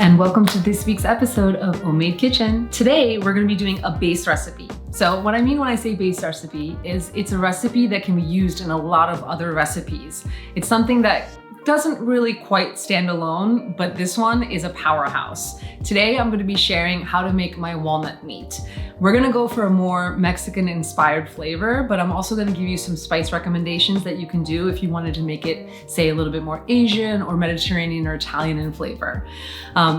and welcome to this week's episode of OmMade Kitchen. Today, we're gonna be doing a base recipe. So what I mean when I say base recipe is it's a recipe that can be used in a lot of other recipes. It's something that doesn't really quite stand alone, but this one is a powerhouse. Today, I'm gonna be sharing how to make my walnut meat. We're gonna go for a more Mexican-inspired flavor, but I'm also gonna give you some spice recommendations that you can do if you wanted to make it, say, a little bit more Asian or Mediterranean or Italian in flavor.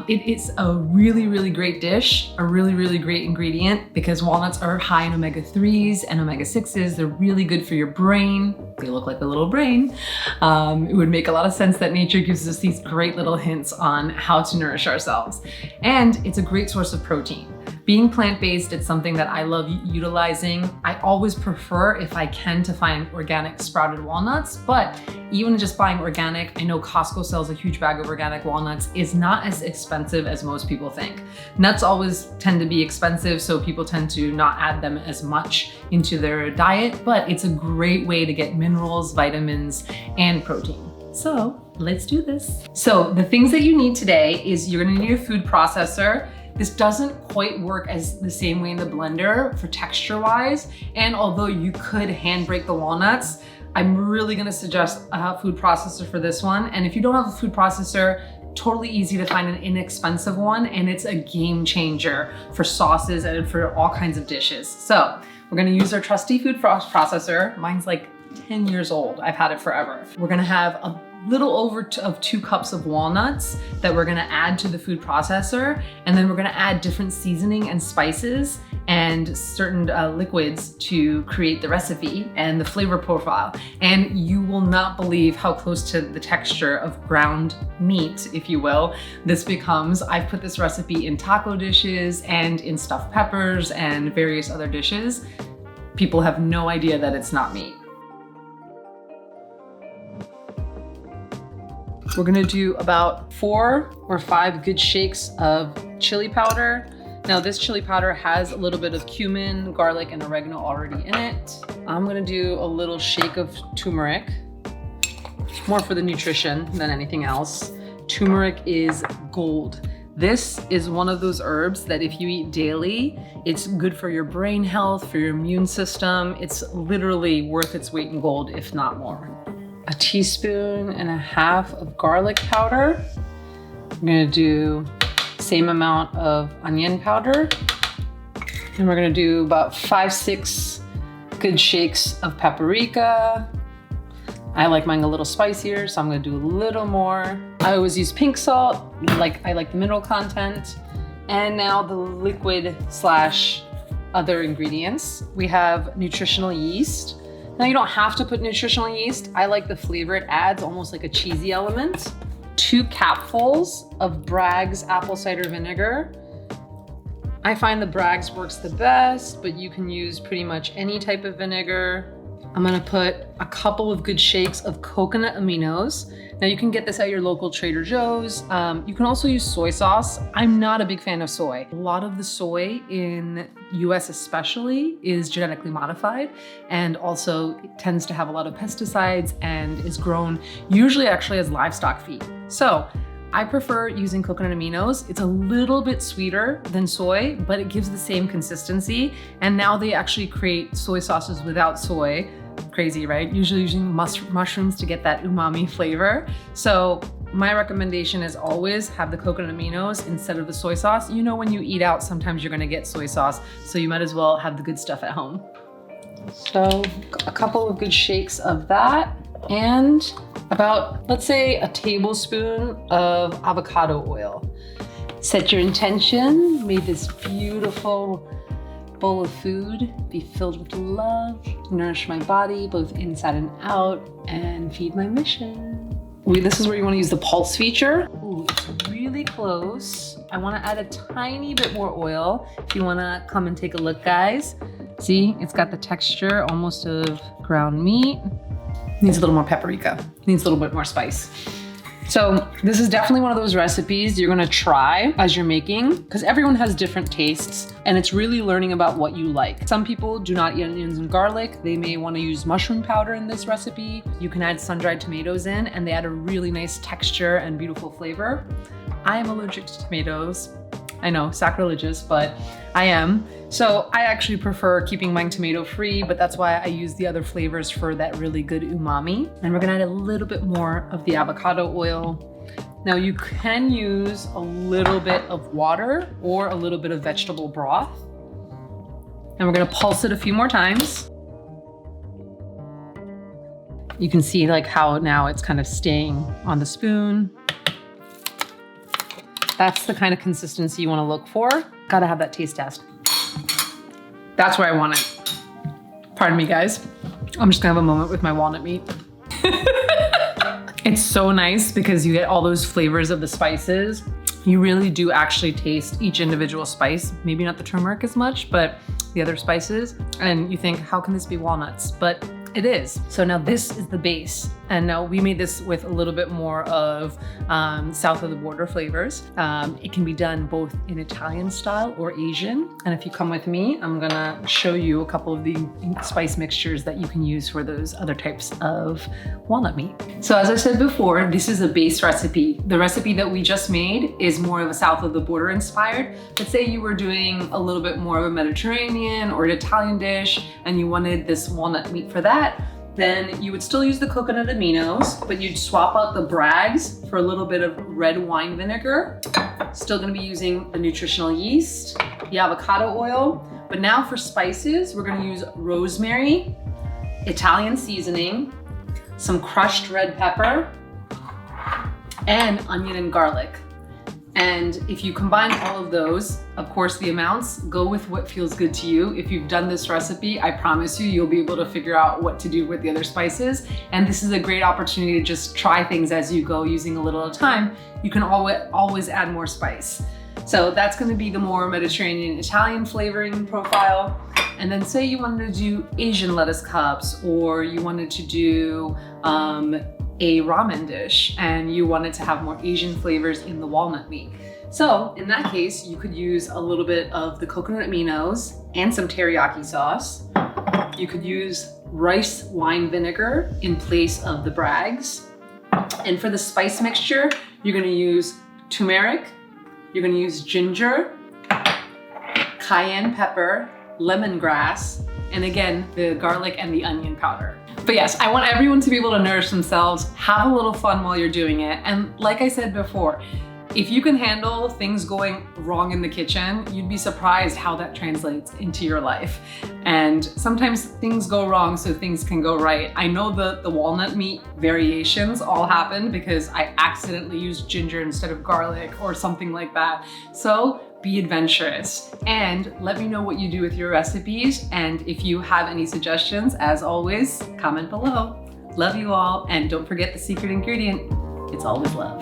It is a really, really great dish, a really, really great ingredient because walnuts are high in omega-3s and omega-6s. They're really good for your brain. They look like a little brain. It would make a lot of sense that nature gives us these great little hints on how to nourish ourselves. And it's a great source of protein. Being plant-based, it's something that I love utilizing. I always prefer, if I can, to find organic sprouted walnuts, but even just buying organic, I know Costco sells a huge bag of organic walnuts, is not as expensive as most people think. Nuts always tend to be expensive, so people tend to not add them as much into their diet, but it's a great way to get minerals, vitamins, and protein. So let's do this. So the things that you need today is you're gonna need a food processor. This doesn't quite work as the same way in the blender for texture wise. And although you could hand break the walnuts, I'm really gonna suggest a food processor for this one. And if you don't have a food processor, totally easy to find an inexpensive one. And it's a game changer for sauces and for all kinds of dishes. So we're gonna use our trusty food processor. Mine's like 10 years old. I've had it forever. We're gonna have a little over of 2 cups of walnuts that we're gonna add to the food processor. And then we're gonna add different seasoning and spices and certain liquids to create the recipe and the flavor profile. And you will not believe how close to the texture of ground meat, if you will, this becomes. I've put this recipe in taco dishes and in stuffed peppers and various other dishes. People have no idea that it's not meat. We're gonna do about 4 or 5 good shakes of chili powder. Now this chili powder has a little bit of cumin, garlic, and oregano already in it. I'm gonna do a little shake of turmeric, more for the nutrition than anything else. Turmeric is gold. This is one of those herbs that if you eat daily, it's good for your brain health, for your immune system. It's literally worth its weight in gold, if not more. A teaspoon and a half of garlic powder. I'm gonna do the same amount of onion powder. And we're gonna do about 5-6 good shakes of paprika. I like mine a little spicier, so I'm gonna do a little more. I always use pink salt, I like the mineral content. And now the liquid / other ingredients. We have nutritional yeast. Now you don't have to put nutritional yeast. I like the flavor it adds, almost like a cheesy element. 2 capfuls of Bragg's apple cider vinegar. I find the Bragg's works the best, but you can use pretty much any type of vinegar. I'm gonna put a couple of good shakes of coconut aminos. Now you can get this at your local Trader Joe's. You can also use soy sauce. I'm not a big fan of soy. A lot of the soy in US especially is genetically modified and also it tends to have a lot of pesticides and is grown usually actually as livestock feed. So I prefer using coconut aminos. It's a little bit sweeter than soy, but it gives the same consistency. And now they actually create soy sauces without soy. Crazy, right? Usually using mushrooms to get that umami flavor. So my recommendation is always have the coconut aminos instead of the soy sauce. You know, when you eat out, sometimes you're gonna get soy sauce, so you might as well have the good stuff at home. So a couple of good shakes of that and about, let's say, a tablespoon of avocado oil. Set your intention. May this beautiful bowl of food be filled with love, nourish my body both inside and out, and feed my mission. This is where you want to use the pulse feature. Ooh, it's really close. I want to add a tiny bit more oil. If you want to come and take a look, guys. See, it's got the texture almost of ground meat. Needs a little more paprika. Needs a little bit more spice. So this is definitely one of those recipes you're gonna try as you're making, because everyone has different tastes and it's really learning about what you like. Some people do not eat onions and garlic. They may wanna use mushroom powder in this recipe. You can add sun-dried tomatoes in and they add a really nice texture and beautiful flavor. I am allergic to tomatoes. I know, sacrilegious, but I am. So I actually prefer keeping mine tomato free, but that's why I use the other flavors for that really good umami. And we're gonna add a little bit more of the avocado oil. Now you can use a little bit of water or a little bit of vegetable broth. And we're gonna pulse it a few more times. You can see like how now it's kind of staying on the spoon. That's the kind of consistency you want to look for. Gotta have that taste test. That's where I want it. Pardon me, guys. I'm just gonna have a moment with my walnut meat. It's so nice because you get all those flavors of the spices. You really do actually taste each individual spice. Maybe not the turmeric as much, but the other spices. And you think, how can this be walnuts? But it is. So now this is the base. And now we made this with a little bit more of south of the border flavors. It can be done both in Italian style or Asian. And if you come with me, I'm gonna show you a couple of the spice mixtures that you can use for those other types of walnut meat. So as I said before, this is a base recipe. The recipe that we just made is more of a south of the border inspired. Let's say you were doing a little bit more of a Mediterranean or an Italian dish and you wanted this walnut meat for that, then you would still use the coconut aminos, but you'd swap out the brags for a little bit of red wine vinegar. Still gonna be using the nutritional yeast, the avocado oil, but now for spices, we're gonna use rosemary, Italian seasoning, some crushed red pepper, and onion and garlic. And if you combine all of those, of course the amounts, go with what feels good to you. If you've done this recipe, I promise you, you'll be able to figure out what to do with the other spices. And this is a great opportunity to just try things as you go, using a little at a time. You can always add more spice. So that's gonna be the more Mediterranean Italian flavoring profile. And then say you wanted to do Asian lettuce cups, or you wanted to do a ramen dish and you wanted to have more Asian flavors in the walnut meat. So in that case, you could use a little bit of the coconut aminos and some teriyaki sauce. You could use rice wine vinegar in place of the brags. And for the spice mixture, you're gonna use turmeric, you're gonna use ginger, cayenne pepper, lemongrass, and again, the garlic and the onion powder. But yes, I want everyone to be able to nourish themselves, have a little fun while you're doing it. And like I said before, if you can handle things going wrong in the kitchen, you'd be surprised how that translates into your life. And sometimes things go wrong so things can go right. I know the walnut meat variations all happened because I accidentally used ginger instead of garlic or something like that. So be adventurous and let me know what you do with your recipes. And if you have any suggestions, as always, comment below. Love you all. And don't forget the secret ingredient. It's always love.